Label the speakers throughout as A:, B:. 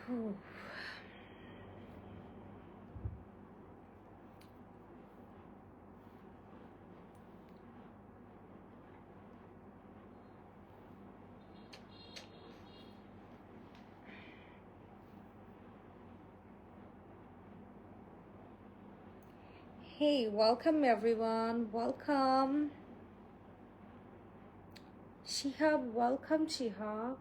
A: Whew. Hey, welcome everyone. Welcome. Shihab, welcome Shihab.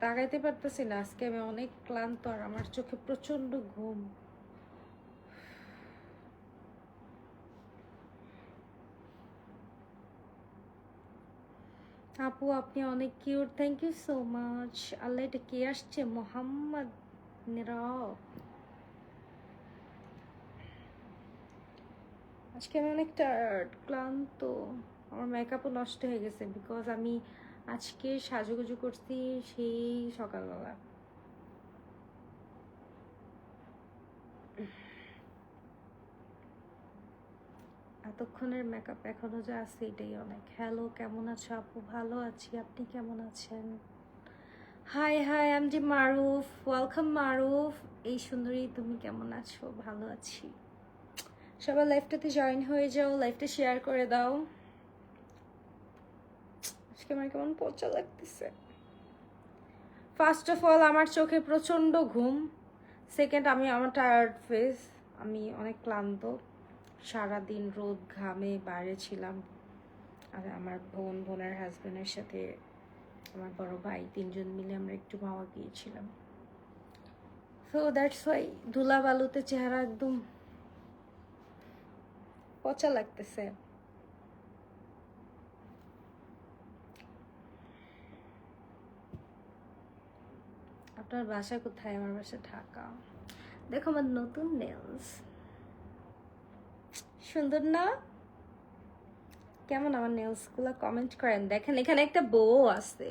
A: তাকাইতে পারতেছি না, আজকে আমি অনেক ক্লান্ত আর আমার চোখে প্রচন্ড ঘুম। আপু আপনি অনেক cute, thank you so much. আল্লাহ, এটা কে আসছে? মোহাম্মদ নীরব। আজকে আমি অনেক টায়ার্ড, ক্লান্ত। আমার মেকআপও নষ্ট হয়ে গেছে বিকজ আমি আজকে সাজুগুজু করছি সেই সকালবেলা। এতক্ষণের মেকআপ এখনো যা আছে এটাই অনেক। হ্যালো, কেমন আছো আপু? ভালো আছি, আপনি কেমন আছেন? Hi hi, I am G Maruf, welcome Maruf. এই সুন্দরী, তুমি কেমন আছো? ভালো আছি। সবাই লাইভটাতে জয়েন হয়ে যাও, লাইভটা শেয়ার করে দাও। আজকে আমার কেমন পচা লাগতেছে। ফার্স্ট অফ অল, আমার চোখে প্রচন্ড ঘুম। সেকেন্ড, আমি আমার টায়ার্ড ফেস, আমি অনেক ক্লান্ত। সারাদিন রোদ ঘামে বাইরে ছিলাম, আর আমার বোনের হাজবেন্ডের সাথে আমার বড় ভাই, তিনজন মিলে আমরা একটু মাওয়া গিয়েছিলাম। সো দ্যাটস ওয়াই ধুলা বালুতে চেহারা একদম পচা লাগতেছে। আপনার বাসা কোথায়? আমার বাসা ঢাকা। দেখো আমার নতুন নেলস, সুন্দর না? কেমন আমার নেলস গুলা? কমেন্ট করেন। দেখেন এখানে একটা বউ আছে।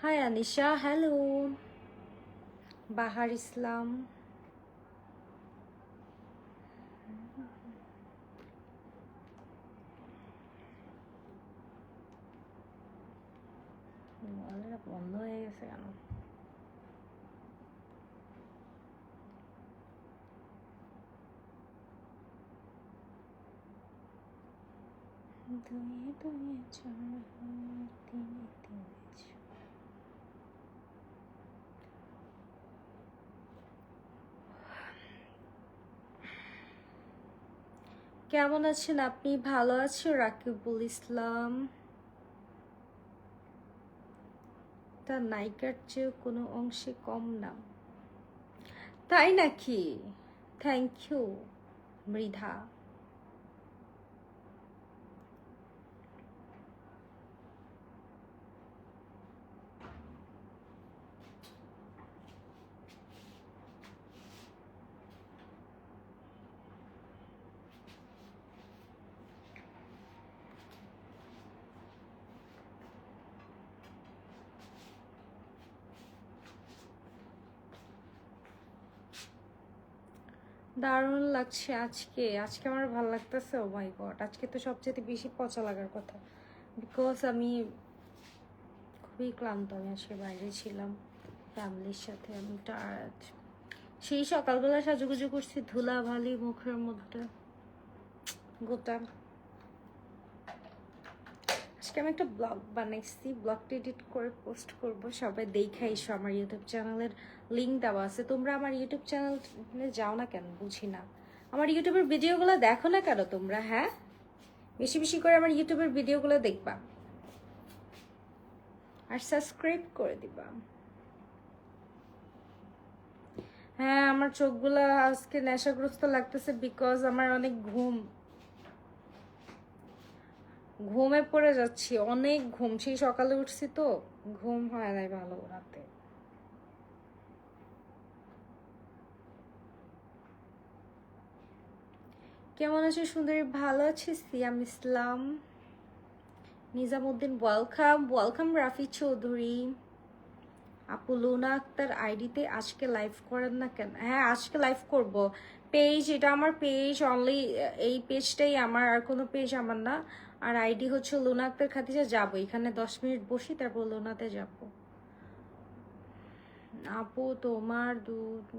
A: Hi Anisha, hello. বাহার ইসলাম, বন্ধ হয়ে গেছে কেন? দুয়ে দুয়ে চার, তিনে তিনে চার। কেমন আছেন আপনি? ভালো আছো? রাকিবুল ইসলাম, তার নায়িকার চেয়েও কোনো অংশে কম না। তাই নাকি? Thank you Mridha. দারুণ লাগছে আজকে। আজকে আমার ভালো লাগতেছে। ও মাই গড, আজকে তো সবচেয়ে বেশি পচা লাগার কথা, বিকজ আমি খুবই ক্লান্ত। আমি আজকে বাইরে ছিলাম ফ্যামিলির সাথে, আমি টায়ার্ড। সেই সকালবেলা সাজুগুজু করছি, ধুলা ভালি মুখের মধ্যে গোটা। আজকে আমি একটা ব্লগ বানাইছি, ব্লগটা এডিট করে পোস্ট করব, সবাই দেখে এসো। আমার ইউটিউব চ্যানেলের লিঙ্ক দেওয়া আছে। তোমরা আমার ইউটিউব চ্যানেলে যাও না কেন বুঝি না। আমার ইউটিউবের ভিডিওগুলো দেখো না কেন তোমরা? হ্যাঁ, বেশি বেশি করে আমার ইউটিউবের ভিডিওগুলো দেখবা আর সাবস্ক্রাইব করে দিবা। হ্যাঁ, আমার চোখগুলো আজকে নেশাগ্রস্ত লাগতেছে বিকজ আমার অনেক ঘুমে পড়ে যাচ্ছি, অনেক ঘুম। সেই সকালে উঠছি তো ঘুম হয় নাই ভালো রাতে। কেমন আছো সুন্দরী? ভালো আছি সিয়াম ইসলাম। Nizamuddin welcome welcome. রাফি চৌধুরী আপু লুনা আক্তার আইডিতে আজকে লাইভ করেন না কেন? হ্যাঁ আজকে লাইভ করব। পেজ এটা আমার পেজ অনলি, এই পেজটাই আমার, আর কোনো পেজ আমার না। আর আইডি হচ্ছে লুনা আক্তার খাদিজা। যাবো এখানে 10 মিনিট বসি, তারপর লুনাতে যাব। আপু তোমার দুধ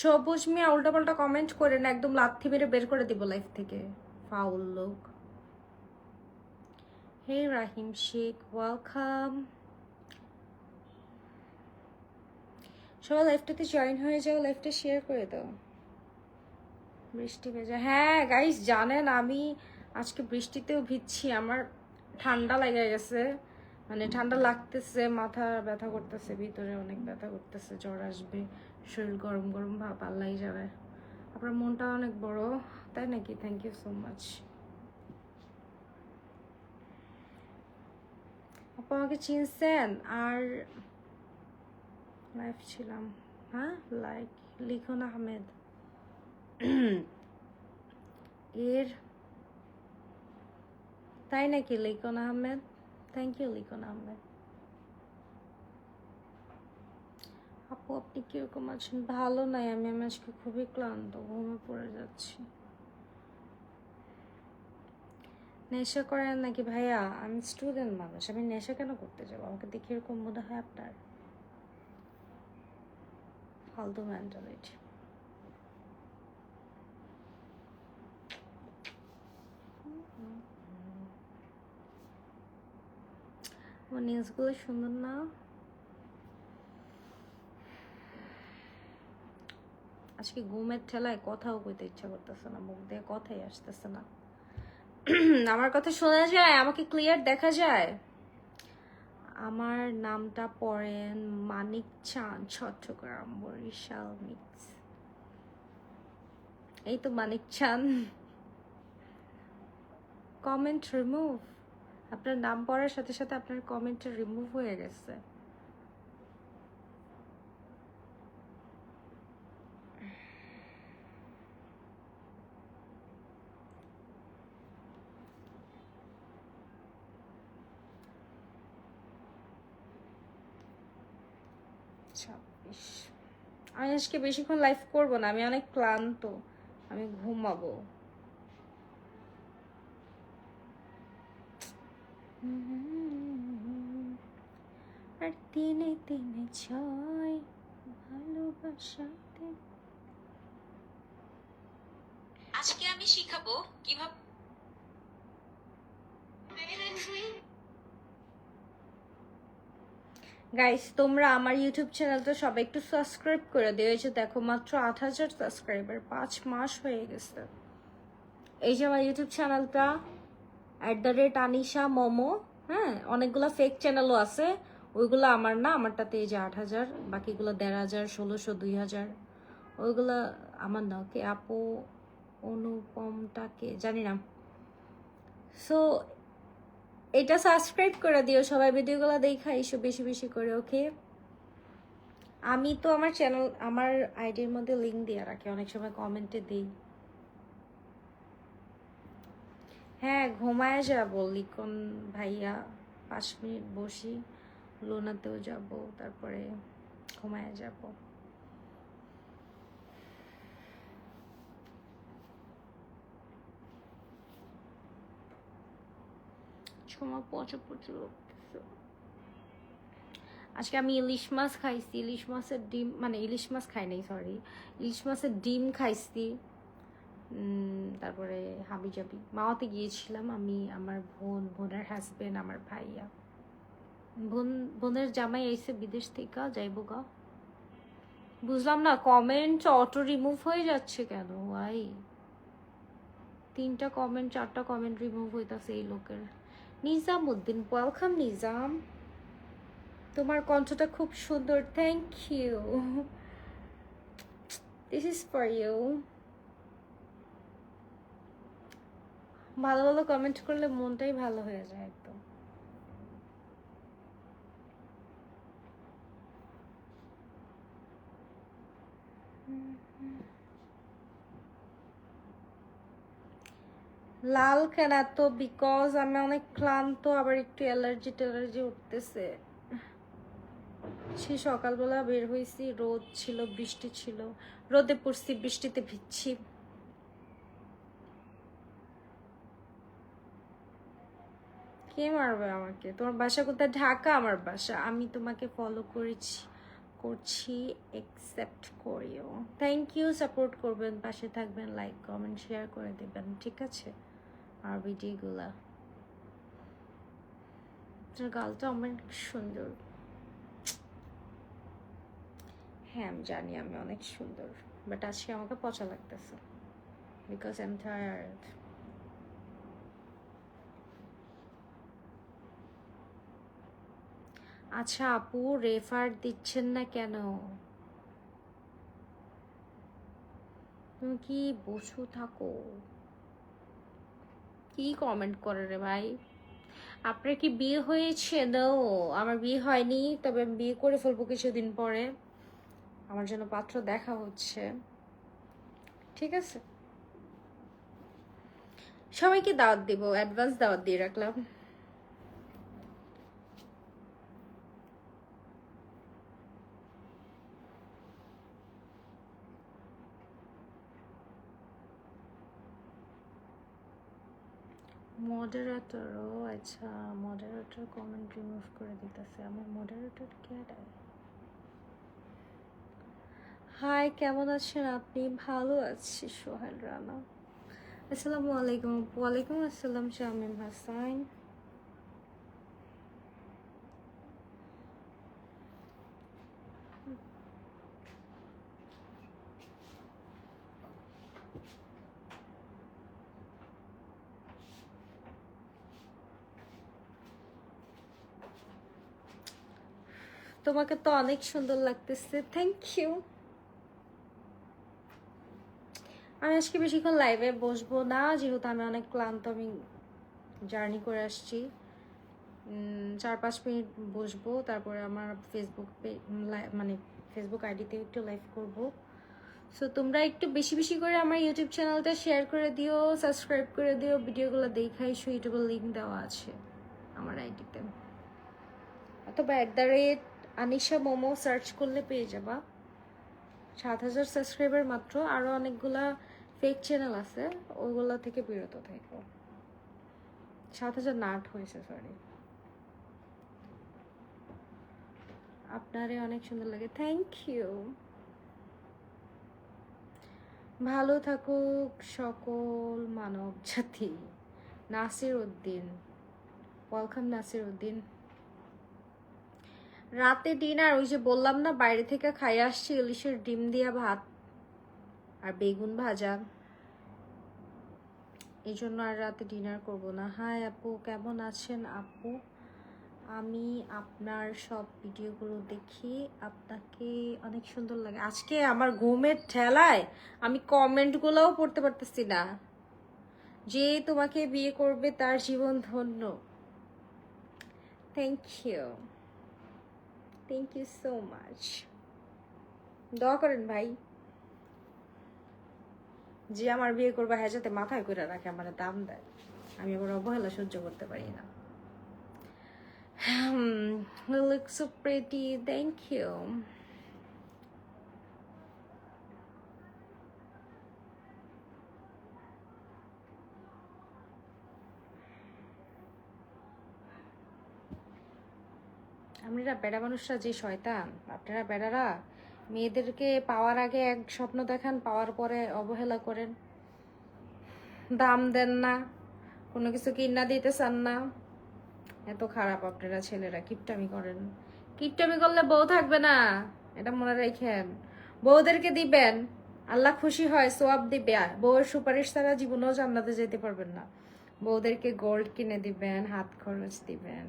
A: সবুজ মিয়া উল্টাপাল্টা কমেন্ট করে না, একদম লাথি মেরে বের করে দিব লাইফ থেকে, ফাউল লোক। হে রাহিম শেখ ওয়েলকাম। সবাই লাইফটাতে জয়েন হয়ে যাও, লাইফটা শেয়ার করে দাও। বৃষ্টি ভেজা, হ্যাঁ গাইস জানেন আমি আজকে বৃষ্টিতেও ভিজছি। আমার ঠান্ডা লেগে গেছে, মানে ঠান্ডা লাগতেছে, মাথা ব্যথা করতেছে, ভিতরে অনেক ব্যথা করতেছে, জ্বর আসবে, শরীর গরম গরম ভাব, আল্লাহই জানে। আপনার মনটা অনেক বড়, তাই নাকি? Thank you so much. আপু আমাকে চিনছেন? আর লাইভ ছিলাম। হ্যাঁ লাইক লিখন আহমেদ এর, তাই নাকি? লিখন আহমেদ, থ্যাংক ইউ লিখন আহমেদ। আপু আপনি কিরকম আছেন? ভালো নাই আমি আজকে খুবই ক্লান্ত, ঘুমে পড়ে যাচ্ছি। নেশা করেন নাকি ভাইয়া? আমি স্টুডেন্ট মানুষ, আমি নেশা কেন করতে যাবো? আমাকে দেখে এরকম মনে হয় আপনার? ফালতু মেন্টালিটি। আমার নিউজগুলো সুন্দর না? আজকে ঘুমের ঠেলায় কথাও কইতে ইচ্ছা করতেছে না, মুখ দিয়ে কথাই আসতেছে না। আমার কথা শোনা যায়? আমাকে ক্লিয়ার দেখা যায়? আমার নামটা পড়েন মানিক চাঁদ, চট্টগ্রাম বরিশাল মিক্স। এই তো মানিক চাঁদ। Comment remove? আপনার নাম পড়ার সাথে সাথে আপনার কমেন্টটা রিমুভ হয়ে গেছে। আমি আজকে বেশিক্ষণ লাইভ করব না, আমি অনেক ক্লান্ত, আমি ঘুমাবো। আর দিনে দিনে ছয় ভালোবাসাতে। আজকে আমি শিখাবো কিভাবে। গাইস তোমরা আমার ইউটিউব চ্যানেলটা সবাই একটু সাবস্ক্রাইব করে দিও। এই যে দেখো মাত্র 8,000 সাবস্ক্রাইবার, 5 মাস হয়ে গেছে। এই যে আমার ইউটিউব চ্যানেলটা @আনিশা মোমো। হ্যাঁ অনেকগুলো ফেক চ্যানেলও আছে, ওইগুলো আমার না, আমারটাতে এই যে 8,000, বাকিগুলো 1,500, 1,600, 2,000, ওইগুলো আমার না। ওকে আপু অনুপমটাকে জানি না। সো এটা সাবস্ক্রাইব করে দিও সবাই, ভিডিওগুলো দেখা এসো বেশি বেশি করে। ওকে আমি তো আমার চ্যানেল, আমার আইডির মধ্যে লিঙ্ক দিয়ে রাখি, অনেক সময় কমেন্টে দিই। হ্যাঁ ঘুমায় যাবো লিখন ভাইয়া, 5 মিনিট বসি, লোনাতেও যাব, তারপরে ঘুমায় যাব। সময় পচা পচা লাগতেছে। আজকে আমি ইলিশ মাছ খাইছি, ইলিশ মাছের ডিম, মানে ইলিশ মাছ খাই নাই সরি, ইলিশ মাছের ডিম খাইছি। তারপরে হাবিজাবি মাওয়াতে গিয়েছিলাম আমি, আমার বোনের হাজবেন্ড, আমার ভাইয়া, বোনের জামাই এসে বিদেশ থেকে, যাইব গা। বুঝলাম না কমেন্ট অটো রিমুভ হয়ে যাচ্ছে কেন ভাই? 3টা কমেন্ট 4টা কমেন্ট রিমুভ হইতাছে এই লোকের। নিজামুদ্দিন ওয়েলকাম নিজাম, তোমার কণ্ঠটা খুব সুন্দর, thank you, this is for you. ভালো ভালো কমেন্ট করলে মনটাই ভালো হয়ে যায় একদম। লাল কেন এত? বিকজ আমি অনেক ক্লান্ত, আবার একটু অ্যালার্জি উঠতেছে। সে সকালবেলা বের হয়েছি, রোদ ছিল, বৃষ্টি ছিল, রোদে পড়ছি, বৃষ্টিতে ভিজছি। কে মারবে আমাকে? তোমার বাসা কোথায়? ঢাকা আমার বাসা। আমি তোমাকে ফলো করছি, একসেপ্ট করিও। থ্যাংক ইউ, সাপোর্ট করবেন, পাশে থাকবেন, লাইক কমেন্ট শেয়ার করে দেবেন, ঠিক আছে? আর ভিডিওগুলা, তোর গালটা অনেক সুন্দর। হ্যাঁ আমি জানি আমি অনেক সুন্দর, বাট আজকে আমাকে পচা লাগতেছে বিকজ আই এম টায়ার্ড। আচ্ছা আপু, রেফার দিচ্ছেন না কেন? তুমি কি বসু থাকো? কি কমেন্ট করে রে ভাই? আপনার কি বিয়ে হয়েছে? নো, আমার বিয়ে হয়নি, তবে আমি বিয়ে করে ফেলবো কিছুদিন পরে। আমার জন্য পাত্র দেখা হচ্ছে, ঠিক আছে? সবাইকে দাওয়াত দিব, অ্যাডভান্স দাওয়াত দিয়ে রাখলাম। মডারেটরও, আচ্ছা মডারেটর কমেন্ট রিমুভ করে দিতেছে। আমার মডারেটর কে দেয়? হাই, কেমন আছেন আপনি? ভালো আছি সোহেল রানা। আসসালামু আলাইকুম। ওয়ালাইকুম আসসালাম শামিম হাসান। তোমাকে তো অনেক সুন্দর লাগতেছে, থ্যাংক ইউ। আমি আজকে বেশিক্ষণ লাইভে বসবো না, যেহেতু আমি অনেক ক্লান্ত। আমি জার্নি করে আসছি। 4-5 মিনিট বসবো, তারপরে আমার ফেসবুক মানে ফেসবুক আইডিতে একটু লাইভ করব। সো তোমরা একটু বেশি বেশি করে আমার ইউটিউব চ্যানেলটা শেয়ার করে দিও, সাবস্ক্রাইব করে দিও, ভিডিওগুলো দেখাই। সুইটেবল লিঙ্ক দেওয়া আছে আমার আইডিতে, অথবা @আনিশা মোমো সার্চ করলে পেয়ে যাবা। 7,000 সাবস্ক্রাইবার মাত্র, আরও অনেকগুলা ফেক চ্যানেল আছে, ওইগুলা থেকে বিরত থাকো। 7,000 না, 8 হয়েছে, সরি। আপনারে অনেক সুন্দর লাগে, থ্যাংক ইউ। ভালো থাকুক সকল মানব জাতি। নাসির উদ্দিন, ওয়েলকাম নাসির উদ্দিন। রাতে ডিনার, ওই যে বললাম না বাইরে থেকে খাই আসছি, ইলিশের ডিম দিয়া ভাত আর বেগুন ভাজা, এই জন্য আর রাতে ডিনার করব না। হাই আপু, কেমন আছেন আপু? আমি আপনার সব ভিডিওগুলো দেখি, আপনাকে অনেক সুন্দর লাগে। আজকে আমার ঘুমের ঠেলায় আমি কমেন্টগুলোও পড়তে পারতেছি না। যে তোমাকে বিয়ে করবে তার জীবন ধন্য। Thank you, thank you so much. দোয়া করেন ভাই, যে আমার বিয়ে করবে হ্যাঁ যাতে মাথায় করে রাখে, আমার দাম দেয়। আমি আবার অবহেলা সহ্য করতে পারি না। You look so pretty, thank you. আপনারা বেড়া মানুষরা যে শয়তান, আপনারা বেড়ারা মেয়েদেরকে পাওয়ার আগে এক স্বপ্ন দেখান, পাওয়ার পরে অবহেলা করেন, দাম দেন না, কোনো কিছু কিনা দিতে চান না। এত খারাপ আপনারা ছেলেরা, কিপটামি করেন। কিপটামি করলে বউ থাকবে না, এটা মনে রাখেন। বউদেরকে দিবেন, আল্লাহ খুশি হয়, সোয়াব দিবে। বউয়ের সুপারিশ ছাড়া জীবনেও জান্নাতে যেতে পারবেন না। বউদেরকে গোল্ড কিনে দিবেন, হাত খরচ দিবেন,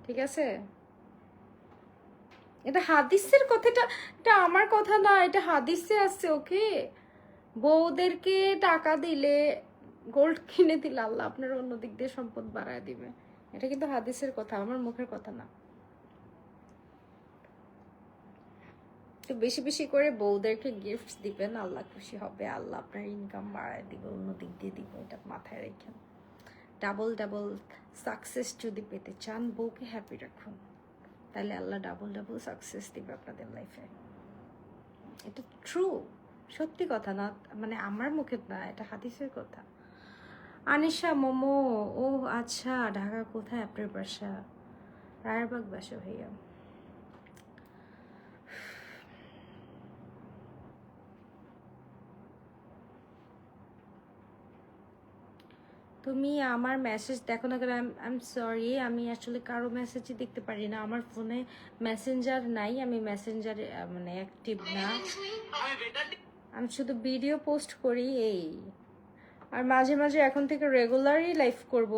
A: ঠিক আছে? এটা হাদিসের কথাটা, এটা আমার কথা না, এটা হাদিসে আছে। ওকে, বউদেরকে টাকা দিলে, গোল্ড কিনে দিলে আল্লাহ আপনার অন্য দিক দিয়ে সম্পদ বাড়ায় দিবে। এটা কিন্তু হাদিসের কথা, আমার মুখের কথা না। একটু বেশি বেশি করে বউদেরকে গিফট দিবেন, আল্লাহ খুশি হবে, আল্লাহ আপনার ইনকাম বাড়ায় দিবে, অন্য দিক দিয়ে দিবে, এটা মাথায় রেখেন। ডাবল ডাবল সাকসেস যদি পেতে চান, বউকে হ্যাপি রাখুন, তাহলে আল্লাহ ডাবল ডাবল সাকসেস দিবে আপনাদের লাইফে। এটা ট্রু, সত্যি কথা না, মানে আমার মুখে না, এটা হাদিসের কথা। আনিশা মোমো, ও আচ্ছা, ঢাকা কোথায় আপনার বাসা? রায়েরবাগ বাসা ভাইয়া। তুমি আমার মেসেজ দেখো না কেন? আই এম সরি, আমি আসলে কারো মেসেজই দেখতে পারি না, আমার ফোনে মেসেঞ্জার নাই, আমি মেসেঞ্জারে মানে অ্যাক্টিভ না, আমি শুধু ভিডিও পোস্ট করি এই। আর মাঝে মাঝে এখন থেকে রেগুলারই লাইভ করব,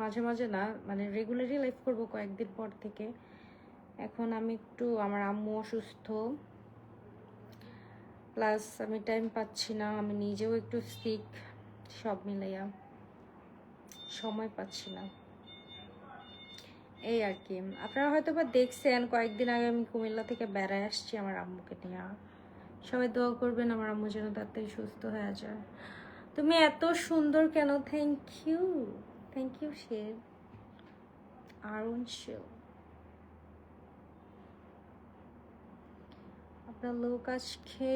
A: মাঝে মাঝে না, মানে রেগুলারই লাইভ করব কয়েকদিন পর থেকে। এখন আমি একটু, আমার আম্মু অসুস্থ, প্লাস আমি টাইম পাচ্ছি না, আমি নিজেও একটু সিক, সব মিলাইয়া সময় পাচ্ছি না, এই আর কি। আপনারা হয়তো বা দেখছেন কয়েকদিন আগে আমি কুমিল্লা থেকে বেড়ায় আসছি আমার আম্মুকে নিয়ে। সবাই দোয়া করবেন আমার আম্মু যেন তাড়াতাড়ি সুস্থ হয়ে যায়। তুমি এত সুন্দর কেন? Thank you, thank you Sher Arun Shil. আপনার লোক আজকে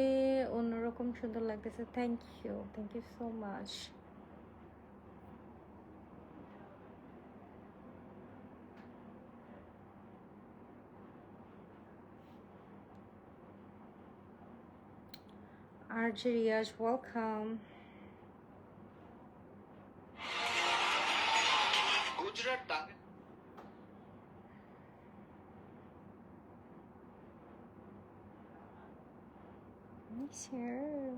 A: অন্যরকম সুন্দর লাগতেছে, thank you so much. RJ Riaz, welcome.
B: Gujarat Tangail
A: Sure.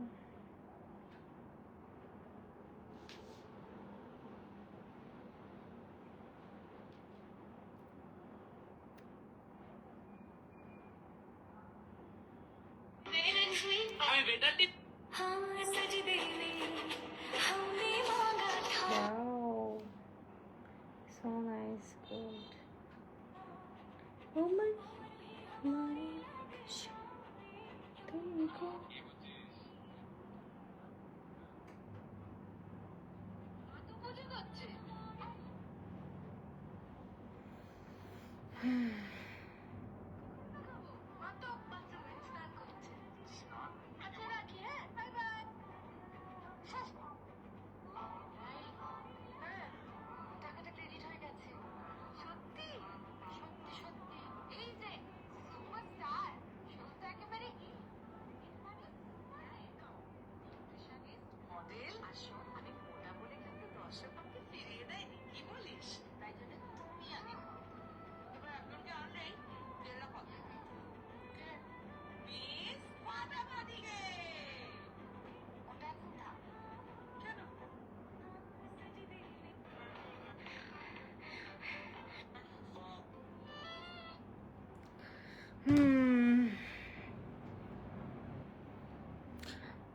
B: আমি better tip
A: Wow, so nice, good. Oh my, तुमको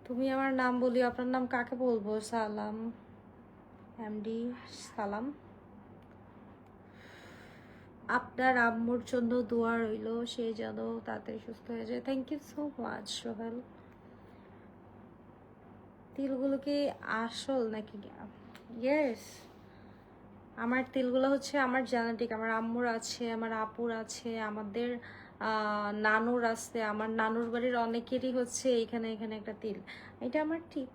A: তুমি আমার নাম বলি, আপনার নাম কাকে বলবো? সালাম এমডি সালাম। আপনার আম্মুর জন্য দোয়া রইল, সে যেন তাড়াতাড়ি সুস্থ হয়ে যায়। Thank you so much Sohel. তিলগুলো কি আসল নাকি? ইয়েস, আমার তিলগুলো হচ্ছে আমার জেনেটিক, আমার আম্মুর আছে, আমার আপুর আছে, আমাদের নানুর আছে, আমার নানুর বাড়ির অনেকেরই হচ্ছে এখানে এখানে একটা তিল, এটা আমার ঠিক,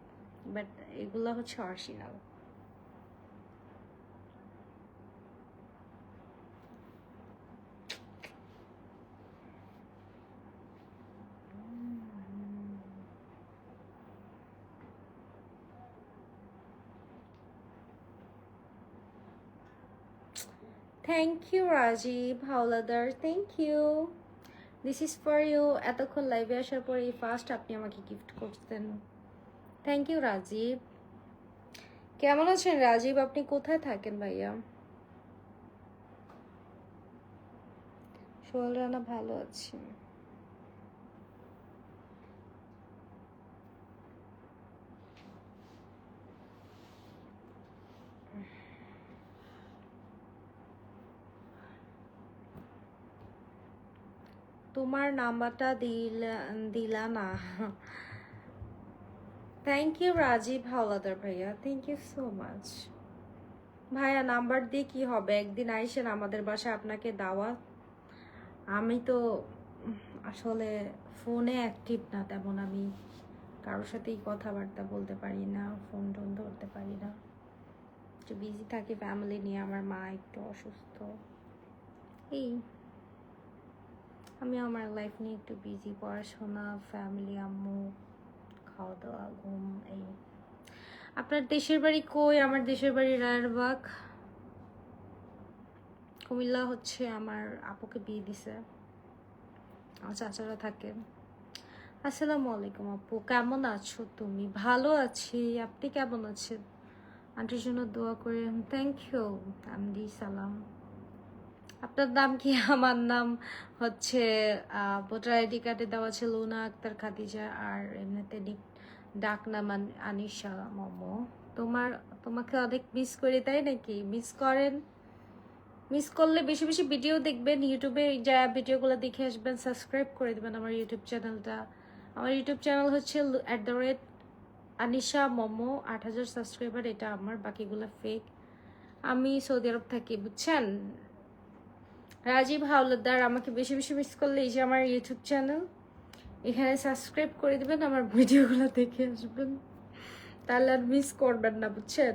A: বাট এগুলো হচ্ছে original. Thank you Rajib Howlader, thank you, this is for you. এতক্ষণ লাইভে আসার পর এই ফার্স্ট আপনি আমাকে গিফট করতেন, থ্যাংক ইউ রাজীব। কেমন আছেন রাজীব? আপনি কোথায় থাকেন ভাইয়া? সোহেল রানা, ভালো আছি। তোমার নাম্বারটা দিলা না। থ্যাংক ইউ রাজীব হাওলাদার ভাইয়া, থ্যাংক ইউ সো মাচ। ভাইয়া নাম্বার দিয়ে কি হবে, একদিন আইসেন আমাদের বাসায়, আপনাকে দাওয়াত। আমি তো আসলে ফোনে অ্যাক্টিভ না তেমন, আমি কারোর সাথেই কথাবার্তা বলতে পারি না, ফোন টোন ধরতে পারি না, একটু বিজি থাকি ফ্যামিলি নিয়ে, আমার মা একটু অসুস্থ, এই আমি আমার লাইফ নিয়ে একটু বিজি, পড়াশোনা, ফ্যামিলি, আম্মু, খাওয়া দাওয়া, ঘুম, এই। আপনার দেশের বাড়ি কই? আমার দেশের বাড়ি রায়েরবাগ, কুমিল্লা। হচ্ছে আমার আপুকে বিয়ে দিছে, আমার চাচারা থাকে। আসসালামু আলাইকুম আপু, কেমন আছো তুমি? ভালো আছি, আপনি কেমন আছেন? আন্টির জন্য দোয়া করে। থ্যাংক ইউ আমদি সালাম। আপনার নাম কি? আমার নাম হচ্ছে ভোটার আইডি কার্ডে দেওয়া ছিল লুনা আক্তার খাদিজা, আর এমনিতে ডাক নাম আনিশা মোমো। তোমাকে অনেক মিস করি, তাই নাকি? মিস করেন? মিস করলে বেশি বেশি ভিডিও দেখবেন, ইউটিউবে যা ভিডিওগুলো দেখে আসবেন, সাবস্ক্রাইব করে দেবেন আমার ইউটিউব চ্যানেলটা। আমার ইউটিউব চ্যানেল হচ্ছে @আনিশা মোমো, 8000 সাবস্ক্রাইবার, এটা আমার, বাকিগুলো ফেক। আমি সৌদি আরব থাকি, বুঝছেন? রাজীব হাওলাদার, আমাকে বেশি বেশি মিস করলে এই যে আমার ইউটিউব চ্যানেল, এখানে সাবস্ক্রাইব করে দেবেন, আমার ভিডিওগুলো দেখে আসবেন, তাহলে আর মিস করবেন না, বুঝছেন?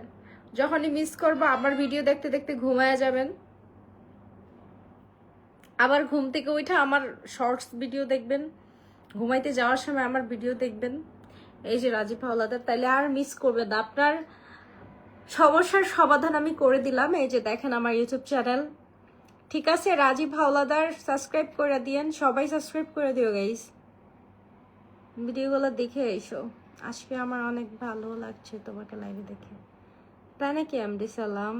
A: যখনই মিস করবো আমার ভিডিও দেখতে দেখতে ঘুমায় যাবেন, আবার ঘুম থেকে উঠে আমার শর্টস ভিডিও দেখবেন, ঘুমাইতে যাওয়ার সময় আমার ভিডিও দেখবেন। এই যে রাজীব হাওলাদার, তাইলে আর মিস করবেন না। আপনার সমস্যার সমাধান আমি করে দিলাম, এই যে দেখেন আমার ইউটিউব চ্যানেল। ঠিক আছে, রাজীব হাওলাদার সাবস্ক্রাইব করে দিয়েন, সবাই সাবস্ক্রাইব করে দিও গাইস, ভিডিওগুলো দেখে এসো। আজকে আমার অনেক ভালো লাগছে তোমাকে লাইভে দেখে, তাই নাকি আমদি সালাম?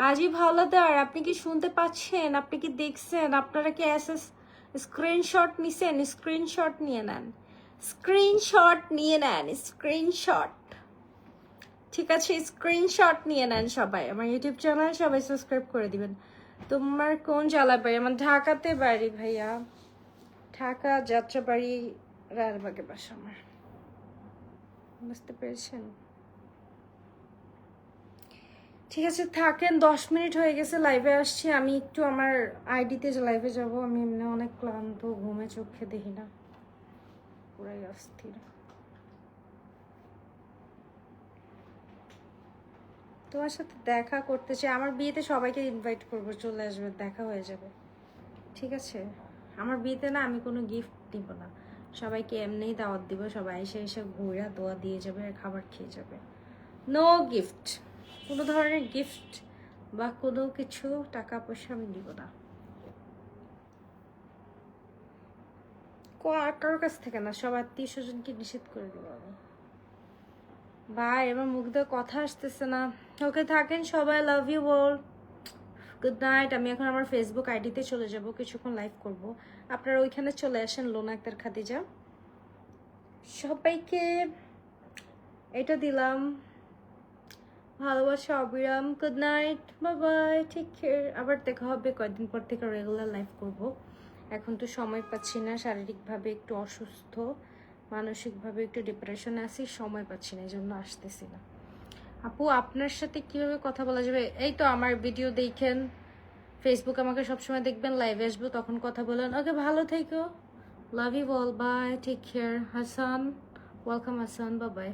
A: রাজীব হাওলাদার, আপনি কি শুনতে পাচ্ছেন? আপনি কি দেখছেন? আপনারা কি স্ক্রিনশট নিছেন? স্ক্রিনশট নিয়ে নেন, স্ক্রিনশট নিয়ে নেন, স্ক্রিনশট। ঠিক আছে, স্ক্রিনশট নিয়ে নেন সবাই। আমার ইউটিউব চ্যানেল সবাই সাবস্ক্রাইব করে দিবেন। তোমার কোন জেলায় বাড়ি? আমার ঢাকাতে বাড়ি ভাইয়া, ঢাকা যাত্রাবাড়ি, রায়েরবাগে বাসা আমার, বুঝতে পেরেছেন? ঠিক আছে, থাকেন, 10 মিনিট হয়ে গেছে, লাইভে আসছি আমি, একটু আমার আইডিতে লাইভে যাব। আমি এমনি অনেক ক্লান্ত, ঘুমে চোখে দেখি না, পুরাই অস্থির। তোমার সাথে দেখা করতে চাই, আমার বিয়েতে সবাইকে ইনভাইট করবো, চলে আসবে, দেখা হয়ে যাবে, ঠিক আছে? আমার বিয়েতে না আমি কোনো গিফট দিব না, সবাইকে এমনিই দাওয়াত দিব, সবাই এসে এসে ঘুরে দোয়া দিয়ে যাবে আর খাবার খেয়ে যাবে। নো গিফট, কোনো ধরনের গিফট বা কোনো কিছু টাকা পয়সা আমি দিব না, কারোর কাছ থেকে না, সব আত্মীয় স্বজনকে নিষেধ করে দেবো আমি। ভাই আমার মুখ দিয়ে কথা আসতেছে না। ওকে, থাকেন সবাই, love you all, good night. আমি এখন আমার ফেসবুক আইডিতে চলে যাব, কিছুক্ষণ লাইভ করব, আপনারা ওইখানে চলে আসেন, লোনা আক্তার খাদিজা। সবাইকে এটা দিলাম, ভালোবাসা, অবিরাম, good night, bye bye, take care. আবার দেখা হবে কয়েকদিন পর থেকে, রেগুলার লাইভ করব। এখন তো সময় পাচ্ছি না, শারীরিকভাবে একটু অসুস্থ, মানসিকভাবে একটু ডিপ্রেশনে আছি, সময় পাচ্ছি না, এই জন্য আসতেছি না। আপু আপনার সাথে কিভাবে কথা বলা যাবে? এই তো আমার ভিডিও দেখেন, ফেসবুক আমাকে সবসময় দেখবেন, লাইভে আসবো তখন কথা বলেন। ওকে, ভালো থেকো, love you all, bye, take care. Hasan, welcome Hasan, bye by.